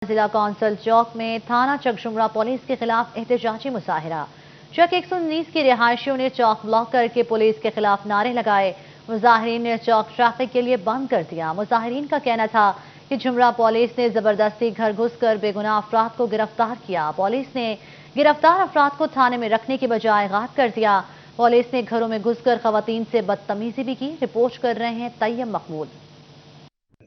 ضلع کونسل چوک میں تھانہ چک جھمرا پولیس کے خلاف احتجاجی مظاہرہ۔ چک 119 کی رہائشیوں نے چوک بلاک کر کے پولیس کے خلاف نعرے لگائے۔ مظاہرین نے چوک ٹریفک کے لیے بند کر دیا۔ مظاہرین کا کہنا تھا کہ جھمرا پولیس نے زبردستی گھر گھس کر بے گناہ افراد کو گرفتار کیا۔ پولیس نے گرفتار افراد کو تھانے میں رکھنے کی بجائے غائب کر دیا۔ پولیس نے گھروں میں گھس کر خواتین سے بدتمیزی بھی کی۔ رپورٹ کر رہے ہیں طیب مقبول۔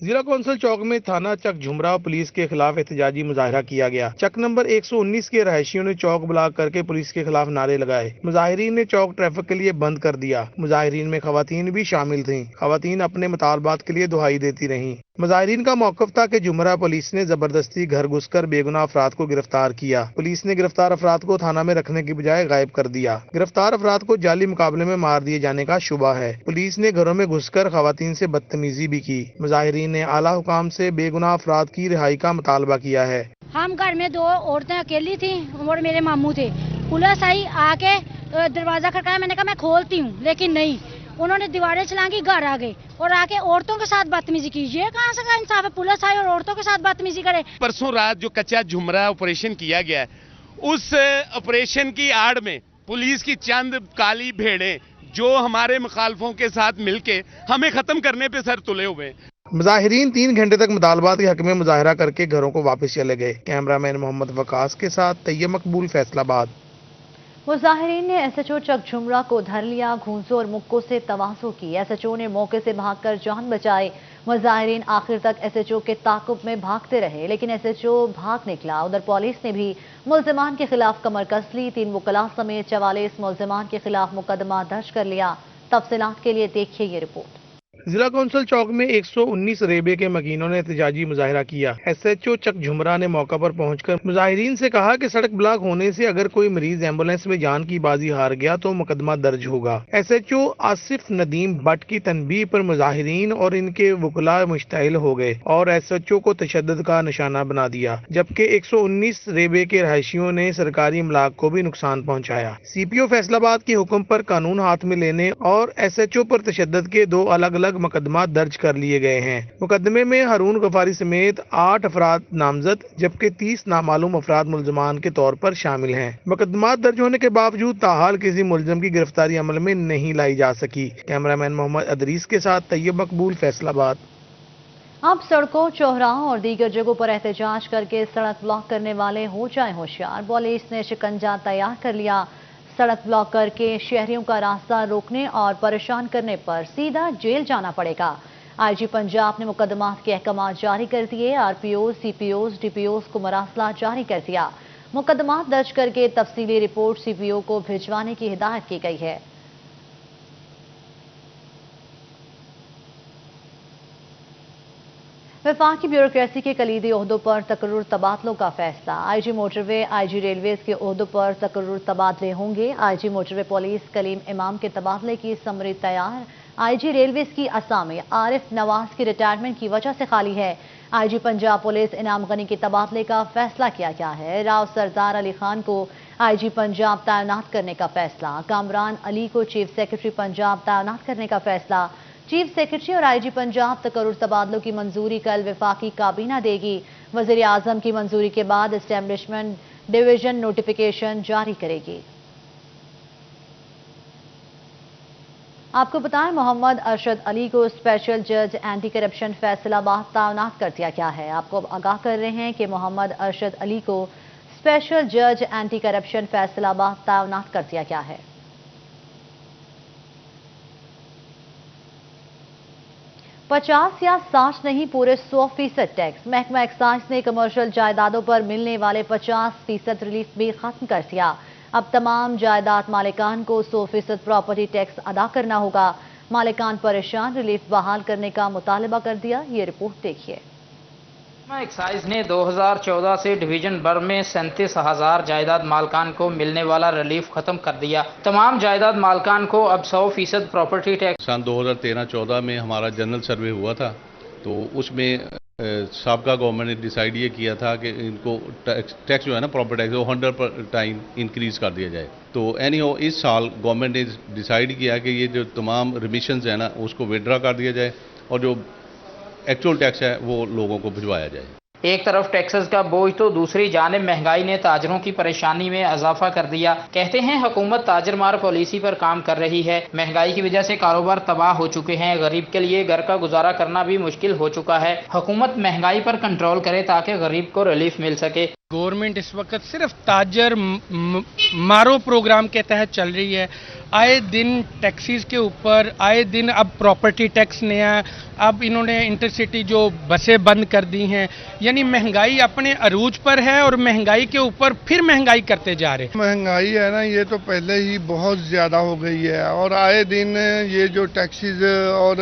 ضلع کونسل چوک میں تھانہ چک جھمرا پولیس کے خلاف احتجاجی مظاہرہ کیا گیا۔ چک نمبر 119 کے رہائشیوں نے چوک بلاک کر کے پولیس کے خلاف نعرے لگائے۔ مظاہرین نے چوک ٹریفک کے لیے بند کر دیا۔ مظاہرین میں خواتین بھی شامل تھیں۔ خواتین اپنے مطالبات کے لیے دہائی دیتی رہیں۔ مظاہرین کا موقف تھا کہ جھمرا پولیس نے زبردستی گھر گھس کر بے گناہ افراد کو گرفتار کیا۔ پولیس نے گرفتار افراد کو تھانہ میں رکھنے کی بجائے غائب کر دیا۔ گرفتار افراد کو جعلی مقابلے میں مار دیے جانے کا شبہ ہے۔ پولیس نے گھروں میں گھس کر خواتین سے بدتمیزی بھی کی۔ مظاہرین نے اعلیٰ حکام سے بے گناہ افراد کی رہائی کا مطالبہ کیا ہے۔ ہم گھر میں 2 عورتیں اکیلی تھیں اور میرے ماموں تھے۔ پولیس آئی، آ کے دروازہ کھٹکایا، میں نے کہا میں کھولتی ہوں، لیکن نہیں، انہوں نے دیواریں چلانگی، گھر آ گئے اور آ کے عورتوں کے ساتھ بدتمیزی کی۔ یہ کہاں سے کا انصاف ہے؟ پولیس آئی اور عورتوں کے ساتھ بدتمیزی کرے۔ پرسوں رات جو کچا جھمرا آپریشن کیا گیا ہے، اس آپریشن کی آڑ میں پولیس کی چند کالی بھیڑیں جو ہمارے مخالفوں کے ساتھ مل کے ہمیں ختم کرنے پہ سر تلے ہوئے ہیں۔ مظاہرین 3 گھنٹے تک مطالبات کے حق میں مظاہرہ کر کے گھروں کو واپس چلے گئے۔ کیمرہ مین محمد وقاص کے ساتھ طیب مقبول، فیصل آباد۔ مظاہرین نے ایس ایچ او چک جھمرا کو دھر لیا، گھونسوں اور مکوں سے تواضع کی۔ ایس ایچ او نے موقع سے بھاگ کر جان بچائی۔ مظاہرین آخر تک ایس ایچ او کے تعاقب میں بھاگتے رہے، لیکن ایس ایچ او بھاگ نکلا۔ ادھر پولیس نے بھی ملزمان کے خلاف کمر کس لی۔ 3 وکلاء سمیت 44 ملزمان کے خلاف مقدمہ درج کر لیا۔ تفصیلات کے لیے دیکھیے یہ رپورٹ۔ ضلع کونسل چوک میں 119 ریبے کے مکینوں نے احتجاجی مظاہرہ کیا۔ ایس ایچ او چک جھمرا نے موقع پر پہنچ کر مظاہرین سے کہا کہ سڑک بلاک ہونے سے اگر کوئی مریض ایمبولینس میں جان کی بازی ہار گیا تو مقدمہ درج ہوگا۔ S H O Asif Nadeem Butt کی تنبیہ پر مظاہرین اور ان کے وکلاء مشتعل ہو گئے اور ایس ایچ او کو تشدد کا نشانہ بنا دیا، جبکہ 119 ریبے کے رہائشیوں نے سرکاری املاک کو بھی نقصان پہنچایا۔ سی پی او فیصل آباد کے حکم پر قانون ہاتھ میں لینے اور ایس ایچ او پر تشدد کے 2 الگ الگ مقدمات درج کر لیے گئے ہیں۔ مقدمے میں ہارون غفاری سمیت 8 افراد نامزد، جبکہ 30 نامعلوم افراد ملزمان کے طور پر شامل ہیں۔ مقدمات درج ہونے کے باوجود تاحال کسی ملزم کی گرفتاری عمل میں نہیں لائی جا سکی۔ کیمرہ مین محمد ادریس کے ساتھ طیب مقبول، فیصل آباد۔ اب سڑکوں، چوراہوں اور دیگر جگہوں پر احتجاج کر کے سڑک بلاک کرنے والے ہو جائیں ہوشیار۔ پولیس نے شکنجہ تیار کر لیا۔ سڑک بلاک کر کے شہریوں کا راستہ روکنے اور پریشان کرنے پر سیدھا جیل جانا پڑے گا۔ آئی جی پنجاب نے مقدمات کے احکامات جاری کر دیے۔ R P Os, C P Os, D P Os کو مراسلہ جاری کر دیا۔ مقدمات درج کر کے تفصیلی رپورٹ سی پی او کو بھجوانے کی ہدایت کی گئی ہے۔ وفاقی بیوروکریسی کے کلیدی عہدوں پر تقرر تبادلوں کا فیصلہ۔ آئی جی موٹر وے، آئی جی ریلویز کے عہدوں پر تقرر تبادلے ہوں گے۔ آئی جی موٹر وے پولیس کلیم امام کے تبادلے کی سمری تیار۔ آئی جی ریلویز کی اسامی عارف نواز کی ریٹائرمنٹ کی وجہ سے خالی ہے۔ آئی جی پنجاب پولیس انعام غنی کے تبادلے کا فیصلہ کیا گیا ہے۔ راؤ سردار علی خان کو آئی جی پنجاب تعینات کرنے کا فیصلہ۔ کامران علی کو چیف سیکرٹری پنجاب تعینات کرنے کا فیصلہ۔ چیف سیکرٹری اور آئی جی پنجاب تقرر تبادلوں کی منظوری کل وفاقی کابینہ دے گی۔ وزیر اعظم کی منظوری کے بعد اسٹیبلشمنٹ ڈویژن نوٹیفیکیشن جاری کرے گی۔ آپ کو بتائیں، محمد ارشد علی کو اسپیشل جج اینٹی کرپشن فیصل آباد تعینات کر دیا گیا ہے۔ آپ کو آگاہ کر رہے ہیں کہ محمد ارشد علی کو اسپیشل جج اینٹی کرپشن فیصل آباد تعینات کر دیا گیا ہے۔ 50 یا 60 نہیں، پورے 100% ٹیکس۔ محکمہ ایکسائز نے کمرشل جائیدادوں پر ملنے والے 50% ریلیف بھی ختم کر دیا۔ اب تمام جائیداد مالکان کو 100% پراپرٹی ٹیکس ادا کرنا ہوگا۔ مالکان پریشان، ریلیف بحال کرنے کا مطالبہ کر دیا۔ یہ رپورٹ دیکھیے۔ محکمہ ایکسائز نے 2014 سے ڈویژن بر میں 37,000 جائیداد مالکان کو ملنے والا ریلیف ختم کر دیا۔ تمام جائیداد مالکان کو اب 100% پراپرٹی ٹیکس۔ سن 2013-14 میں ہمارا جنرل سروے ہوا تھا، تو اس میں سابقہ گورنمنٹ نے ڈیسائیڈ یہ کیا تھا کہ ان کو ٹیکس جو ہے نا، پراپرٹی ٹیکس، وہ 100% انکریز کر دیا جائے۔ تو اینی ہو اس سال گورنمنٹ نے ڈیسائیڈ کیا کہ یہ جو تمام ریمیشنز ہیں نا، اس کو وڈرا کر دیا جائے اور جو ایکچوئل ٹیکس ہے وہ لوگوں کو بھجوایا جائے۔ ایک طرف ٹیکسز کا بوجھ تو دوسری جانب مہنگائی نے تاجروں کی پریشانی میں اضافہ کر دیا۔ کہتے ہیں حکومت تاجر مار پالیسی پر کام کر رہی ہے۔ مہنگائی کی وجہ سے کاروبار تباہ ہو چکے ہیں، غریب کے لیے گھر کا گزارا کرنا بھی مشکل ہو چکا ہے۔ حکومت مہنگائی پر کنٹرول کرے تاکہ غریب کو ریلیف مل سکے۔ گورنمنٹ اس وقت صرف تاجر مارو پروگرام کے تحت چل رہی ہے۔ آئے دن ٹیکسیز کے اوپر آئے دن اب پراپرٹی ٹیکس نیا، اب انہوں نے انٹرسٹی جو بسیں بند کر دی ہیں، یعنی مہنگائی اپنے عروج پر ہے اور مہنگائی کے اوپر پھر مہنگائی کرتے جا رہے ہیں۔ مہنگائی ہے نا، یہ تو پہلے ہی بہت زیادہ ہو گئی ہے اور آئے دن یہ جو ٹیکسیز اور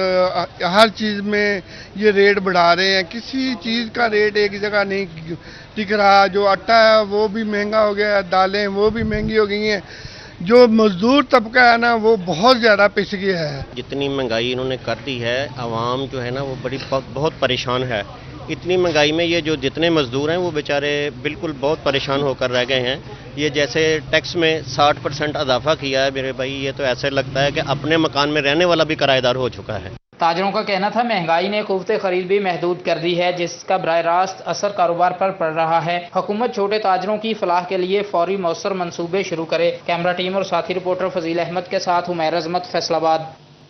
ہر چیز میں یہ ریٹ بڑھا رہے ہیں۔ کسی چیز کا ریٹ ایک جگہ نہیں ٹک رہا۔ جو آٹا ہے وہ بھی مہنگا ہو گیا ہے، دالیں وہ بھی مہنگی ہو گئی ہیں۔ جو مزدور طبقہ ہے نا وہ بہت زیادہ پس گیا ہے۔ جتنی مہنگائی انہوں نے کر دی ہے، عوام جو ہے نا وہ بہت پریشان ہے۔ اتنی مہنگائی میں یہ جو جتنے مزدور ہیں وہ بیچارے بالکل بہت پریشان ہو کر رہ گئے ہیں۔ یہ جیسے ٹیکس میں 60% اضافہ کیا ہے میرے بھائی، یہ تو ایسے لگتا ہے کہ اپنے مکان میں رہنے والا بھی کرایہ دار ہو چکا ہے۔ تاجروں کا کہنا تھا مہنگائی نے قوت خرید بھی محدود کر دی ہے، جس کا براہ راست اثر کاروبار پر پڑ رہا ہے۔ حکومت چھوٹے تاجروں کی فلاح کے لیے فوری مؤثر منصوبے شروع کرے۔ کیمرہ ٹیم اور ساتھی رپورٹر فضیل احمد کے ساتھ Umair Azmat, Faisalabad.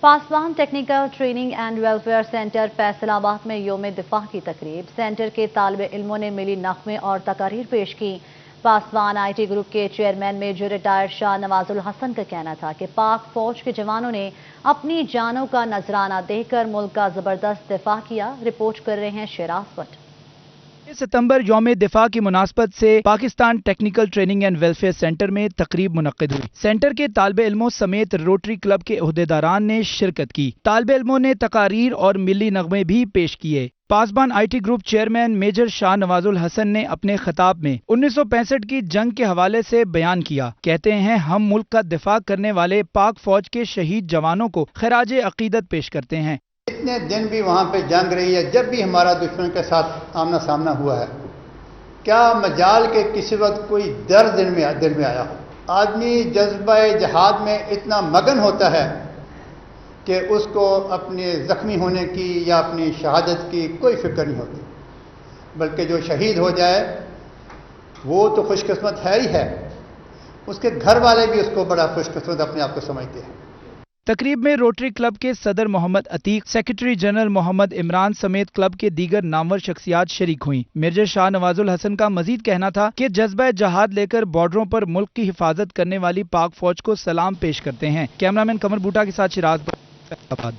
Pasban technical training and welfare centre Faisalabad میں یوم دفاع کی تقریب۔ سینٹر کے طالب علموں نے ملی نغمے اور تقاریر پیش کی۔ پاسبان آئی ٹی گروپ کے چیئرمین میجر ریٹائرڈ شاہ نواز الحسن کا کہنا تھا کہ پاک فوج کے جوانوں نے اپنی جانوں کا نذرانہ دے کر ملک کا زبردست دفاع کیا۔ رپورٹ کر رہے ہیں شیراز بٹ۔ ستمبر یوم دفاع کی مناسبت سے Pakistan technical training and welfare centre میں تقریب منعقد ہوئی۔ سینٹر کے طالب علموں سمیت روٹری کلب کے عہدیداران نے شرکت کی۔ طالب علموں نے تقاریر اور ملی نغمے بھی پیش کیے۔ Pasban I T group chairman major Shah Nawaz al-Hassan نے اپنے خطاب میں 1965 کی جنگ کے حوالے سے بیان کیا۔ کہتے ہیں ہم ملک کا دفاع کرنے والے پاک فوج کے شہید جوانوں کو خراج عقیدت پیش کرتے ہیں۔ اتنے دن بھی وہاں پہ جنگ رہی ہے، جب بھی ہمارا دشمن کے ساتھ آمنا سامنا ہوا ہے، کیا مجال کے کسی وقت کوئی درد دل میں آیا ہو؟ آدمی جذبہ جہاد میں اتنا مگن ہوتا ہے کہ اس کو اپنے زخمی ہونے کی یا اپنی شہادت کی کوئی فکر نہیں ہوتی، بلکہ جو شہید ہو جائے وہ تو خوش قسمت ہے ہی ہے، اس کے گھر والے بھی اس کو بڑا خوش قسمت اپنے آپ کو سمجھتے ہیں۔ تقریب میں روٹری کلب کے صدر محمد عتیق، سیکرٹری جنرل محمد عمران سمیت کلب کے دیگر نامور شخصیات شریک ہوئیں۔ میجر شاہ نواز الحسن کا مزید کہنا تھا کہ جذبہ جہاد لے کر بارڈروں پر ملک کی حفاظت کرنے والی پاک فوج کو سلام پیش کرتے ہیں۔ کیمرامین قمر بوٹا کے ساتھ شیراز آباد۔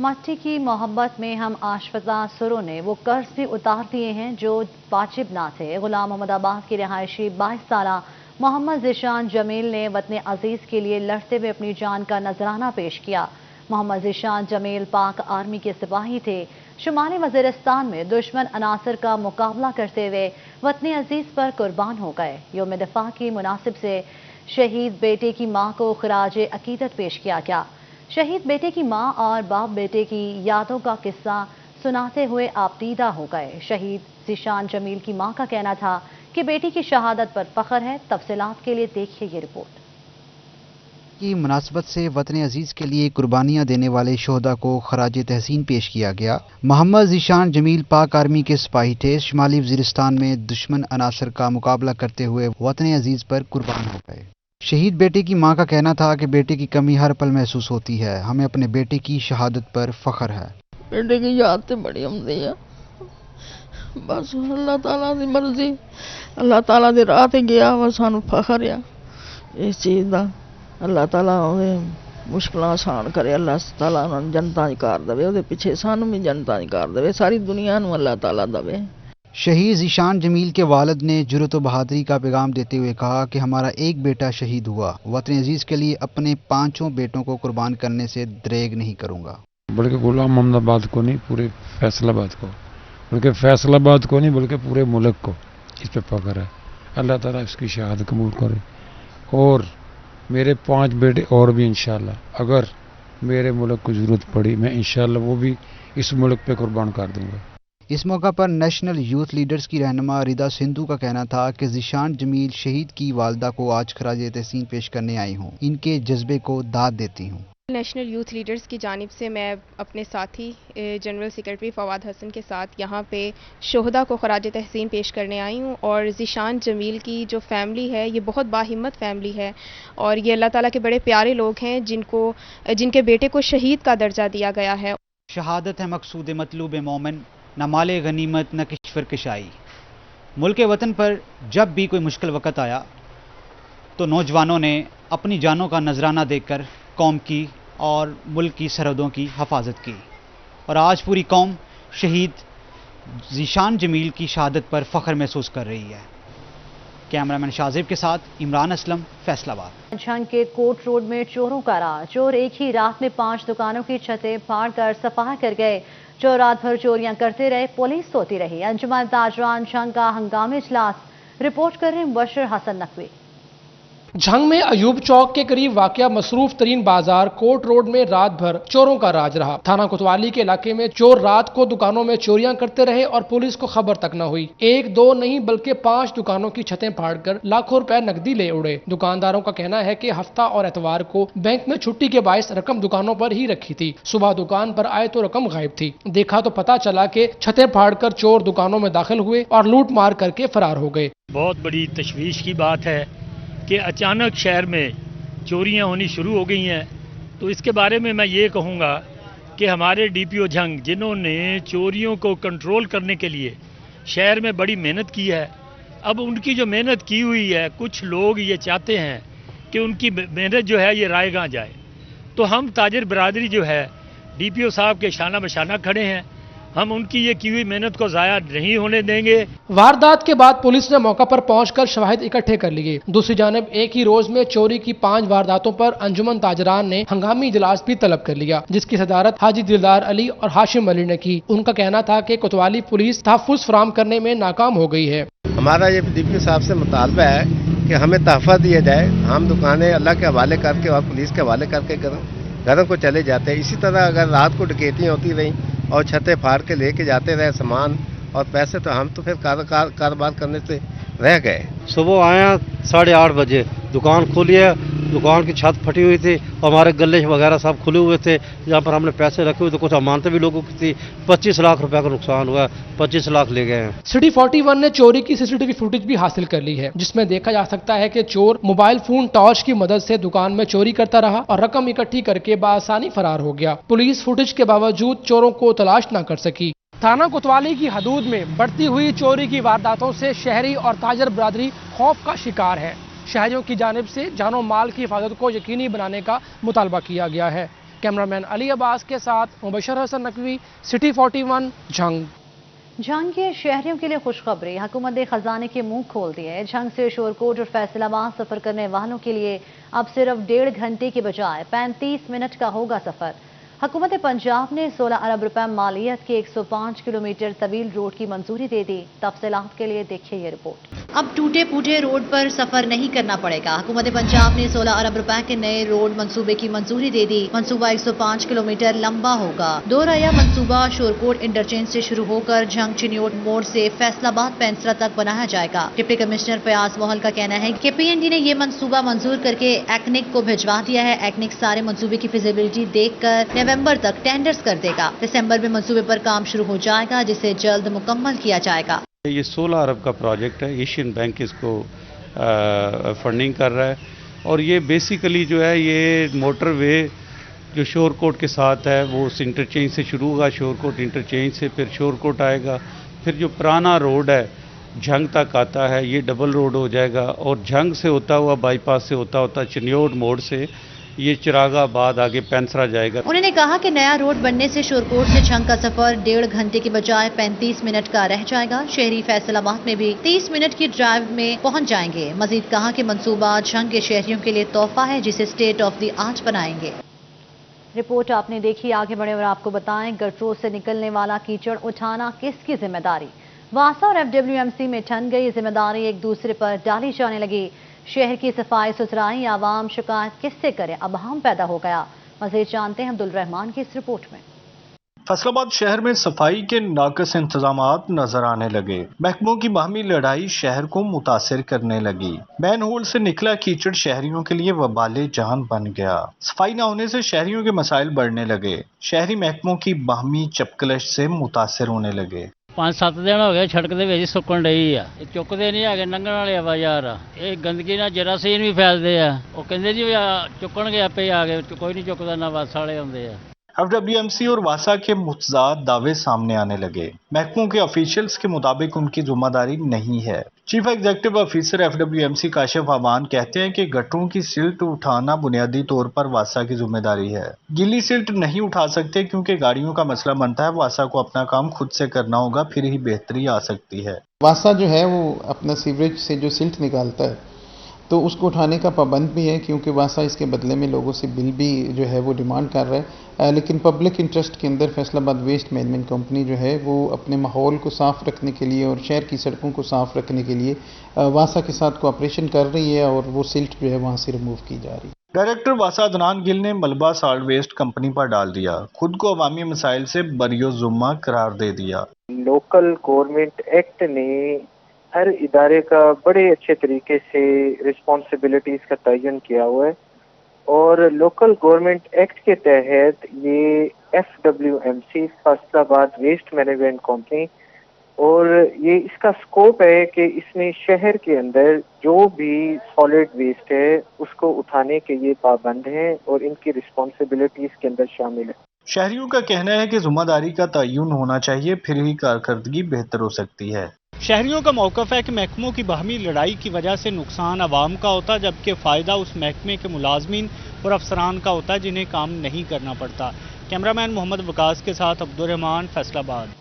مٹی کی محبت میں ہم آشفزاں سروں نے وہ قرض بھی اتار دیے ہیں جو واجب نہ تھے۔ غلام محمد آباد کی رہائشی 22 سالہ محمد ذیشان جمیل نے وطن عزیز کے لیے لڑتے ہوئے اپنی جان کا نذرانہ پیش کیا۔ محمد ذیشان جمیل پاک آرمی کے سپاہی تھے۔ شمالی وزیرستان میں دشمن عناصر کا مقابلہ کرتے ہوئے وطن عزیز پر قربان ہو گئے۔ یوم دفاع کی مناسب سے شہید بیٹے کی ماں کو خراج عقیدت پیش کیا گیا۔ شہید بیٹے کی ماں اور باپ بیٹے کی یادوں کا قصہ سناتے ہوئے آپ دیدہ ہو گئے۔ شہید ذیشان جمیل کی ماں کا کہنا تھا کہ بیٹی کی شہادت پر فخر ہے۔ تفصیلات کے لیے دیکھیے یہ رپورٹ۔ کی مناسبت سے وطن عزیز کے لیے قربانیاں دینے والے شہداء کو خراج تحسین پیش کیا گیا۔ محمد ذیشان جمیل پاک آرمی کے سپاہی تھے۔ شمالی وزیرستان میں دشمن عناصر کا مقابلہ کرتے ہوئے وطن عزیز پر قربان ہو گئے۔ شہید بیٹے کی ماں کا کہنا تھا کہ بیٹے کی کمی ہر پل محسوس ہوتی ہے، ہمیں اپنے بیٹے کی شہادت پر فخر ہے۔ بیٹے کی یاد تے بڑی آمدی ہے، بس اللہ تعالیٰ دی مرضی، اللہ تعالیٰ دی راہ تے گیا وا، سانو فخر ہے اس چیز دا۔ اللہ تعالیٰ مشکلاں آسان کرے، اللہ تعالیٰ جنتاں دی کار دے، وہ پیچھے سانو بھی جنتاں دی کار دے، ساری دنیا نو اللہ تعالیٰ دے۔ شہید ذیشان جمیل کے والد نے جرأت و بہادری کا پیغام دیتے ہوئے کہا کہ ہمارا ایک بیٹا شہید ہوا، وطن عزیز کے لیے اپنے 5 بیٹوں کو قربان کرنے سے دریغ نہیں کروں گا۔ بلکہ غلام محمد آباد کو نہیں، پورے فیصل آباد کو، بلکہ فیصل آباد کو نہیں بلکہ پورے ملک کو اس پہ فخر ہے۔ اللہ تعالیٰ اس کی شہادت قبول کرے، اور میرے 5 بیٹے اور بھی انشاءاللہ اگر میرے ملک کو ضرورت پڑی میں انشاءاللہ وہ بھی اس ملک پہ قربان کر دوں گا۔ इस मौका पर नेशनल यूथ लीडर्स की रहनुमा रिदा सिंधु का कहना था कि ज़ीशान जमील शहीद की वालदा को आज खराज तहसीन पेश करने आई हूँ, इनके जज्बे को दाद देती हूँ। नेशनल यूथ लीडर्स की जानिब से मैं अपने साथी जनरल सेक्रेटरी फवाद हसन के साथ यहाँ पे शोहदा को खराज तहसीन पेश करने आई हूँ और ज़ीशान जमील की जो फैमिली है ये बहुत बाहिम्मत फैमिली है और ये अल्लाह ताला के बड़े प्यारे लोग हैं जिनके बेटे को शहीद का दर्जा दिया गया है। शहादत है मकसूद मतलूब मोमिन, न माले गनीमत न किश्वर कशाई। मुल्क वतन पर जब भी कोई मुश्किल वक़्त आया तो नौजवानों ने अपनी जानों का नजराना देकर कौम की और मुल्क की सरहदों की हिफाजत की और आज पूरी कौम शहीद ज़ीशान जमील की शहादत पर फ़ख्र महसूस कर रही है। कैमरामैन शाजिब के साथ इमरान असलम, फैसलाबाद। झंग के कोट रोड में चोरों का राज। चोर एक ही रात में 5 दुकानों की छतें फाड़कर सफाया कर गए। चोर रात भर चोरियां करते रहे, पुलिस सोती रही। अंजुमन ताजरान झंग का हंगामी इजलास। रिपोर्ट कर रहे मुबशर हसन नकवी। झंग में अयूब चौक के करीब वाक़या मसरूफ तरीन बाजार कोट रोड में रात भर चोरों का राज रहा। थाना कोतवाली के इलाके में चोर रात को दुकानों में चोरियां करते रहे और पुलिस को खबर तक न हुई। 1-2 नहीं बल्कि 5 दुकानों की छतें फाड़कर लाखों रुपए नकदी ले उड़े। दुकानदारों का कहना है कि हफ्ता और एतवार को बैंक में छुट्टी के बायस रकम दुकानों पर ही रखी थी। सुबह दुकान पर आए तो रकम गायब थी। देखा तो पता चला कि छतें फाड़कर चोर दुकानों में दाखिल हुए और लूट मार करके फरार हो गए। बहुत बड़ी तशवीश की बात है कि अचानक शहर में चोरियां होनी शुरू हो गई हैं। तो इसके बारे में मैं ये कहूँगा कि हमारे डीपीओ झंग जिन्होंने चोरियों को कंट्रोल करने के लिए शहर में बड़ी मेहनत की है, अब उनकी जो मेहनत की हुई है कुछ लोग ये चाहते हैं कि उनकी मेहनत जो है ये रायगां जाए। तो हम ताजिर बरादरी जो है डीपीओ साहब के शाना बशाना खड़े हैं, हम उनकी ये की हुई मेहनत को ज़ाया नहीं होने देंगे। वारदात के बाद पुलिस ने मौका पर पहुंचकर शवाहिद इकट्ठे कर लिए। दूसरी जानिब एक ही रोज में चोरी की 5 वारदातों पर अंजुमन ताजरान ने हंगामी इजलास भी तलब कर लिया, जिसकी सदारत हाजी दिलदार अली और हाशिम अली ने की। उनका कहना था कि कोतवाली पुलिस तहफ़्फ़ुज़ फराहम करने में नाकाम हो गई है। हमारा ये डीपीओ साहब से मुतालबा है कि हमें तहफ़्फ़ुज़ दिया जाए। हम दुकानें अल्लाह के हवाले करके और पुलिस के हवाले करके घरों को चले जाते हैं। इसी तरह अगर रात को डकैतियाँ होती रहीं और छतें फाड़ के लेके जाते रहे सामान और पैसे, तो हम तो फिर कारोबार करने से रह गए। सुबह आया 8:30 बजे, दुकान खोली है, दुकान की छत फटी हुई थी, हमारे गले वगैरह सब खुले हुए थे। यहाँ पर हमने पैसे रखे हुए तो कुछ अमानतें भी लोगों की थी। 25 लाख रुपए का नुकसान हुआ, 25 लाख ले गए हैं। सिटी 41 ने चोरी की सीसीटीवी फुटेज भी हासिल कर ली है, जिसमें देखा जा सकता है कि चोर मोबाइल फोन टॉर्च की मदद से दुकान में चोरी करता रहा और रकम इकट्ठी करके बासानी फरार हो गया। पुलिस फुटेज के बावजूद चोरों को तलाश न कर सकी। थाना कोतवाली की हदूद में बढ़ती हुई चोरी की वारदातों से शहरी और ताजर बरादरी खौफ का शिकार है। शहरियों की जानिब से जानो माल की हिफाजत को यकीनी बनाने का मुतालबा किया गया है। कैमरामैन अली अब्बास के साथ मुबशर हसन नकवी, सिटी 41, झंग। झंग के शहरियों के लिए खुशखबरी, हुकूमत ने खजाने के मुंह खोल दिए। झंग से शोरकोट और फैसलाबाद सफर करने वालों के लिए अब सिर्फ 1.5 घंटे के बजाय 35 मिनट का होगा सफर। हुकूमत पंजाब ने 16 अरब रुपए मालियत के 105 किलोमीटर तवील रोड की मंजूरी दे दी। तफसीलात के लिए देखिए ये रिपोर्ट। अब टूटे फूटे रोड पर सफर नहीं करना पड़ेगा। हुकूमत पंजाब ने 16 अरब रुपए के नए रोड मंसूबे की मंजूरी दे दी। मंसूबा 105 किलोमीटर लंबा होगा। 2 रया मंसूबा शोरकोट इंटरचेंज से शुरू होकर झंग चिन्योट मोड़ से फैसलाबाद पेंसरा तक बनाया जाएगा। डिप्टी कमिश्नर फयाज मोहल का कहना है कि PND ने ये मंसूबा मंजूर करके एक्निक को भिजवा दिया है। एक्निक सारे मंसूबे की फिजिबिलिटी देखकर नवंबर तक टेंडर्स कर देगा। दिसंबर में मंसूबे पर काम शुरू हो जाएगा, जिसे जल्द मुकम्मल किया जाएगा। ये 16 अरब का प्रोजेक्ट है, एशियन बैंक इसको फंडिंग कर रहा है और ये बेसिकली जो है ये मोटरवे जो शोरकोट के साथ है वो उस इंटरचेंज से शुरू होगा, शोरकोट इंटरचेंज से फिर शोरकोट आएगा, फिर जो पुराना रोड है झंग तक आता है ये डबल रोड हो जाएगा और झंग से होता हुआ बाईपास से होता चिन्योट मोड़ से ये चिरागाबाद आगे पेंसरा जाएगा। उन्होंने कहा कि नया रोड बनने से शोरकोट से झंग का सफर 1.5 घंटे के बजाय 35 मिनट का रह जाएगा। शहरी फैसलाबाद में भी 30 मिनट की ड्राइव में पहुंच जाएंगे। मजीद कहा कि मंसूबा झंग के शहरियों के लिए तोहफा है, जिसे स्टेट ऑफ द आर्ट बनाएंगे। रिपोर्ट आपने देखी, आगे बढ़े और आपको बताएं गटरों से निकलने वाला कीचड़ उठाना किसकी जिम्मेदारी। वासा और FWMC में ठन गई जिम्मेदारी एक दूसरे पर डाली जाने लगी। शहर की सफाई सुथराई आवाम शिकायत किससे करे, अब हम पैदा हो गया। मज़ीद जानते हैं अब्दुल रहमान की इस रिपोर्ट में। फैसलाबाद शहर में सफाई के नाकस इंतजामात नजर आने लगे। महकमों की बाहमी लड़ाई शहर को मुतासिर करने लगी। मैन होल से निकला कीचड़ शहरियों के लिए वबाले जान बन गया। सफाई न होने से शहरियों के मसाइल बढ़ने लगे। शहरी महकमों की बाहमी चपकलश से मुतासिर होने लगे। 5-7 दिन हो गए सड़क ਦੇ ਵਿੱਚ ਸੁੱਕਣ ਡਈ ਆ ਚੁੱਕਦੇ ਨਹੀਂ ਹੈਗੇ ਲੰਘਣ ਵਾਲੇ ਆਵਾਜ਼ਾਰ ਆ ਇਹ ਗੰਦਗੀ ਨਾਲ ਜਰਾਸੀਨ ਵੀ ਫੈਲਦੇ ਆ ਉਹ ਕਹਿੰਦੇ ਜੀ ਚੁੱਕਣਗੇ ਆਪੇ ਆ ਗਏ ਕੋਈ ਨਹੀਂ ਚੁੱਕਦਾ ਨਾ ਵਾਸ ਵਾਲੇ ਆਉਂਦੇ ਆ FWMC और वासा के मुतजाद दावे सामने आने लगे। महकमों के ऑफिशियल्स के मुताबिक उनकी जिम्मेदारी नहीं है। Chief executive officer FWMC Kashif Aman कहते हैं कि गटरों की सिल्ट उठाना बुनियादी तौर पर वासा की जिम्मेदारी है। गीली सिल्ट नहीं उठा सकते क्योंकि गाड़ियों का मसला बनता है। वासा को अपना काम खुद से करना होगा, फिर ही बेहतरी आ सकती है। वासा जो है वो अपना सीवरेज से जो सिल्ट निकालता है तो उसको उठाने का पाबंद भी है, क्योंकि वासा इसके बदले में लोगों से बिल भी जो है वो डिमांड कर रहा है। लेकिन पब्लिक इंटरेस्ट के अंदर फैसलाबाद वेस्ट मैनेजमेंट कंपनी जो है वो अपने माहौल को साफ़ रखने के लिए और शहर की सड़कों को साफ़ रखने के लिए वासा के साथ कोऑपरेशन कर रही है और वो सिल्ट जो है वहाँ से रिमूव की जा रही है। डायरेक्टर वासा अदनान गिल ने मलबा सॉल्ट वेस्ट कंपनी पर डाल दिया। खुद को अवामी मसाइल से बरियोजुम्मा करार दे दिया। लोकल गवर्नमेंट एक्ट ने हर इदारे का बड़े अच्छे तरीके से रिस्पॉन्सिबिलिटीज का तयन किया हुआ है और लोकल गवर्नमेंट एक्ट के तहत ये FWMC Faisalabad waste management company और ये इसका स्कोप है कि इसमें शहर के अंदर जो भी सॉलिड वेस्ट है उसको उठाने के ये पाबंद हैं और इनकी रिस्पॉन्सिबिलिटीज के अंदर शामिल है। शहरियों का कहना है कि जिम्मेदारी का तयन होना चाहिए, फिर ही कारकर्दगी बेहतर हो सकती है। शहरियों का मौक़िफ़ है कि महकमों की बाहमी लड़ाई की वजह से नुकसान आवाम का होता है, जबकि फ़ायदा उस महकमे के मुलाजमीन और अफसरान का होता है जिन्हें काम नहीं करना पड़ता। कैमरामैन मोहम्मद वकास के साथ अब्दुर्रहमान, फैसलाबाद।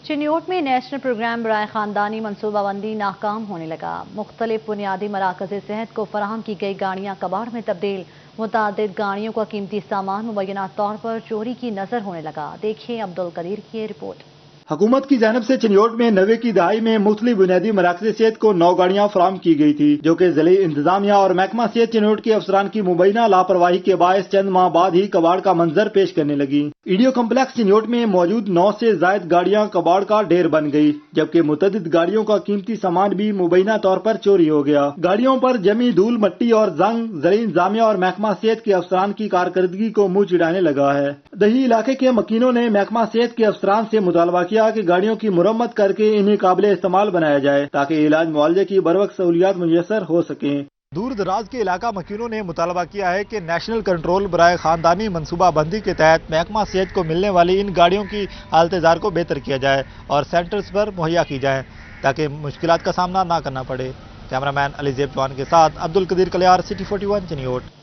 चिन्योट में नेशनल प्रोग्राम बराए ख़ानदानी मनसूबाबंदी नाकाम होने लगा। मुख्तलिफ बुनियादी मराकज़ सेहत को फराहम की गई गाड़ियाँ कबाड़ में तब्दील। मुतादिद गाड़ियों का कीमती सामान मुबैना तौर पर चोरी की नज़र होने लगा। देखिए अब्दुल कदीर की रिपोर्ट। हुकूमत की जानिब से चिन्योट में 90 की दहाई में मुख्तलिफ बुनियादी मराकज़ सेहत को 9 गाड़ियाँ फराहम की गई थी, जो कि ज़िले इंतजामिया और महकमा सेहत चिन्योट के अफसरान की मुबैना लापरवाही के बायस चंद माह बाद ही कबाड़ का मंजर पेश करने लगी। ईडीओ कम्प्लेक्स चिन्योट में मौजूद 9 से जायद गाड़ियाँ कबाड़ का ढेर बन गई, जबकि मुतअद्दिद गाड़ियों का कीमती सामान भी मुबैना तौर पर चोरी हो गया। गाड़ियों पर जमी धूल मट्टी और जंग ज़िले इंतजामिया और महकमा सेहत के अफसरान की कारकर्दगी को मुँह चिढ़ाने लगा है। दही इलाके के मकीनों ने महकमा सेहत के अफसरान से मुतालबा किया कि गाड़ियों की मुरम्मत करके इन्हें काबिल इस्तेमाल बनाया जाए ताकि इलाज मुआवजे की बरवक्त सहूलियात मुयस्सर हो सकें। दूर दराज के इलाका मकीनों ने मुतालबा किया है कि नेशनल कंट्रोल बराए ख़ानदानी मनसूबाबंदी के तहत महकमा सेहत को मिलने वाली इन गाड़ियों की हालत-ए-ज़ार को बेहतर किया जाए और सेंटर्स पर मुहैया की जाए ताकि मुश्किलात का सामना ना करना पड़े। कैमरामैन अलीजेब चौहान के साथ अब्दुल कदीर कलियार, सिटी 41 चिन्योट।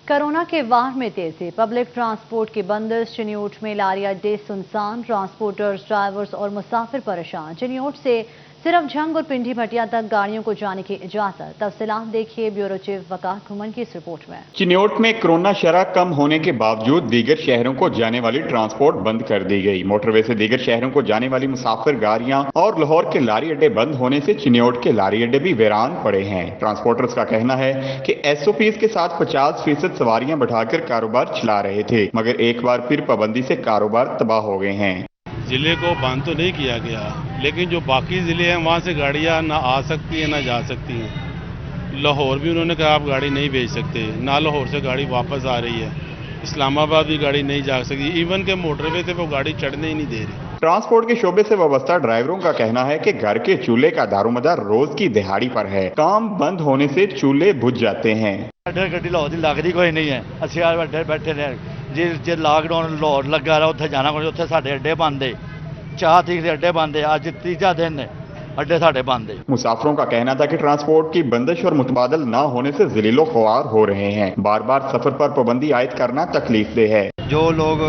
कोरोना के वार में तेजी। पब्लिक ट्रांसपोर्ट की बंदिश। चिन्योट में लारी अड्डे सुनसान। ट्रांसपोर्टर्स, ड्राइवर्स और मुसाफिर परेशान। चिन्योट से सिर्फ झंग और पिंडी भटिया तक गाड़ियों को जाने की इजाजत। तफसीलात देखिए ब्यूरो चीफ वकार घुमन की इस रिपोर्ट में। चिन्योट में कोरोना शरह कम होने के बावजूद दीगर शहरों को जाने वाली ट्रांसपोर्ट बंद कर दी गई। मोटरवे से दीगर शहरों को जाने वाली मुसाफिर गाड़ियां और लाहौर के लारी अड्डे बंद होने से चिन्योट के लारी अड्डे भी वीरान पड़े हैं। ट्रांसपोर्टर्स का कहना है कि SOPs के साथ 50% सवारियां बढ़ाकर कारोबार चला रहे थे, मगर एक बार फिर पाबंदी से कारोबार तबाह हो गए हैं। जिले को बंद तो नहीं किया गया, लेकिन जो बाकी ज़िले हैं वहाँ से गाड़ियाँ ना आ सकती हैं ना जा सकती हैं। लाहौर भी उन्होंने कहा आप गाड़ी नहीं भेज सकते, ना लाहौर से गाड़ी वापस आ रही है। इस्लामाबाद भी गाड़ी नहीं जा सकती, इवन के मोटरवे से वो गाड़ी चढ़ने ही नहीं दे रही। ट्रांसपोर्ट के शोबे से वाबस्ता ड्राइवरों का कहना है कि घर के चूल्हे का दारोमदार रोज की दिहाड़ी पर है। काम बंद होने से चूल्हे बुझ जाते हैं। गड्डी लाहौर की लगती कोई नहीं है, असि अड्डे बैठे ने जे लॉकडाउन लाहौर लगा रहा उत्थे जाना कोई, उत्थे साडे अड्डे बंद है। 4 तरीक के अड्डे बंद है, अज तीजा दिन है, अड्डे साडे बंद है। मुसाफिरों का कहना था कि ट्रांसपोर्ट की बंदिश और मुतबादल न होने से ज़िले ख्वार हो रहे हैं। बार बार सफर पर पाबंदी आयद करना तकलीफ दे है। जो लोग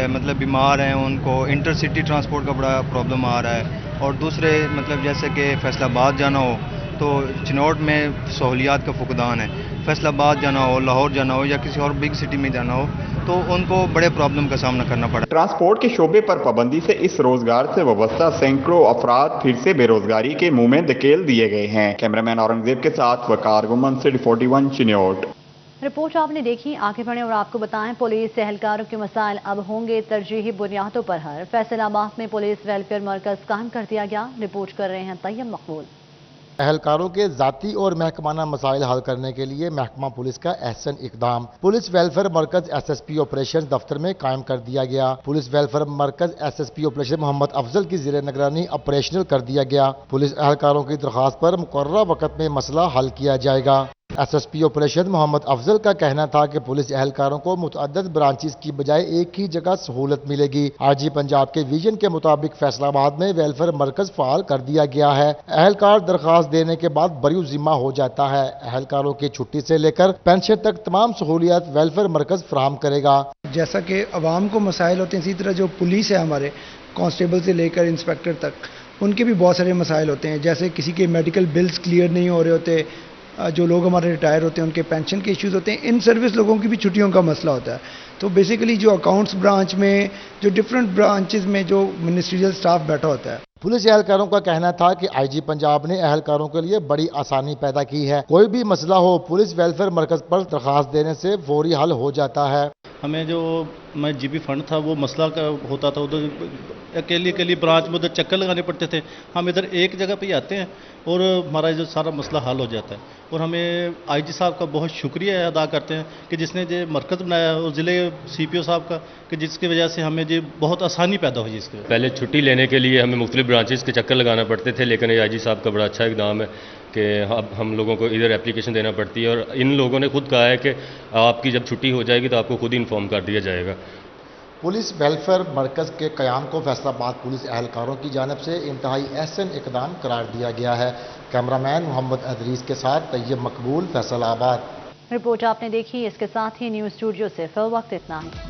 मतलब बीमार हैं उनको इंटरसिटी ट्रांसपोर्ट का बड़ा प्रॉब्लम आ रहा है, और दूसरे मतलब जैसे कि फैसलाबाद जाना हो तो चिन्योट में सहूलियात का फुकदान है। फैसलाबाद जाना हो, लाहौर जाना हो या किसी और बिग सिटी में जाना हो तो उनको बड़े प्रॉब्लम का सामना करना पड़ा। ट्रांसपोर्ट के शोबे पर पाबंदी से इस रोजगार से वाबस्ता सैकड़ों अफराद फिर से बेरोजगारी के मुंह में धकेल दिए गए हैं। कैमरामैन औरंगजेब के साथ वकार गुमन, सिटी 41 चिन्योट। रिपोर्ट आपने देखी, आगे बढ़े और आपको बताएं पुलिस एहलकारों के मसाइल अब होंगे तरजीही बुनियादों पर हल। फैसलाबाद में पुलिस वेलफेयर मरकज कायम कर दिया गया। रिपोर्ट कर रहे हैं तैयब मकबूल। एहलकारों के जाती और महकमाना मसाइल हल करने के लिए महकमा पुलिस का अहसन इकदाम। पुलिस वेलफेयर मरकज SSP ऑपरेशन दफ्तर में कायम कर दिया गया। पुलिस वेलफेयर मरकज SSP ऑपरेशन मोहम्मद अफजल की ज़ेर निगरानी ऑपरेशनल कर दिया गया। पुलिस एहलकारों की दरख्वास्त पर मुकर्ररा वक्त में मसला हल किया जाएगा। SSP ऑपरेशन मोहम्मद अफजल का कहना था कि पुलिस एहलकारों को मुतअद्दिद ब्रांचेस की बजाय एक ही जगह सहूलत मिलेगी। IG पंजाब के विजन के मुताबिक फैसलाबाद में वेलफेयर मरकज फाल कर दिया गया है। एहलकार दरख्वास्त देने के बाद बरी जिम्मा हो जाता है। एहलकारों की छुट्टी से लेकर पेंशन तक तमाम सहूलियात वेलफेयर मरकज फराहम करेगा। जैसा कि अवाम को मसाइल होते हैं, इसी तरह जो पुलिस है हमारे कांस्टेबल से लेकर इंस्पेक्टर तक, उनके भी बहुत सारे मसाइल होते हैं। जैसे किसी के मेडिकल बिल्स क्लियर नहीं हो रहे होते, जो लोग हमारे रिटायर होते हैं उनके पेंशन के इश्यूज होते हैं, इन सर्विस लोगों की भी छुट्टियों का मसला होता है। तो बेसिकली जो अकाउंट्स ब्रांच में, जो डिफरेंट ब्रांचेस में जो मिनिस्ट्रियल स्टाफ बैठा होता है, पुलिस एहलकारों का कहना था कि IG पंजाब ने एहलकारों के लिए बड़ी आसानी पैदा की है। कोई भी मसला हो पुलिस वेलफेयर मरकज पर दरख्वास्त देने से फौरी हल हो जाता है। हमें जो GB फंड था वो मसला का होता था, उधर अकेली ब्रांच में उधर चक्कर लगाने पड़ते थे। हम इधर एक जगह पे ही आते हैं और हमारा जो सारा मसला हल हो जाता है। और हमें IG साहब का बहुत शुक्रिया अदा करते हैं कि जिसने जो मरकज़ बनाया, और ज़िले CPO साहब का, कि जिसकी वजह से हमें जो बहुत आसानी पैदा हुई। इसके पहले छुट्टी लेने के लिए हमें मुख्तलिफ ब्रांचेस के चक्कर लगाना पड़ते थे, लेकिन IG साहब का बड़ा अच्छा इक़दाम है कि अब हम लोगों को इधर एप्लीकेशन देना पड़ती है और इन लोगों ने खुद कहा है कि आपकी जब छुट्टी हो जाएगी तो आपको खुद इन्फॉर्म कर दिया जाएगा। पुलिस वेलफेयर मरकज के क़याम को फैसलाबाद पुलिस एहलकारों की जानिब से इंतहाई अहसन इक़दाम करार दिया गया है। कैमरामैन मोहम्मद अदरीस के साथ तैयब मकबूल, फैसलाबाद। रिपोर्ट आपने देखी, इसके साथ ही न्यूज़ स्टूडियो से फिल वक्त इतना है।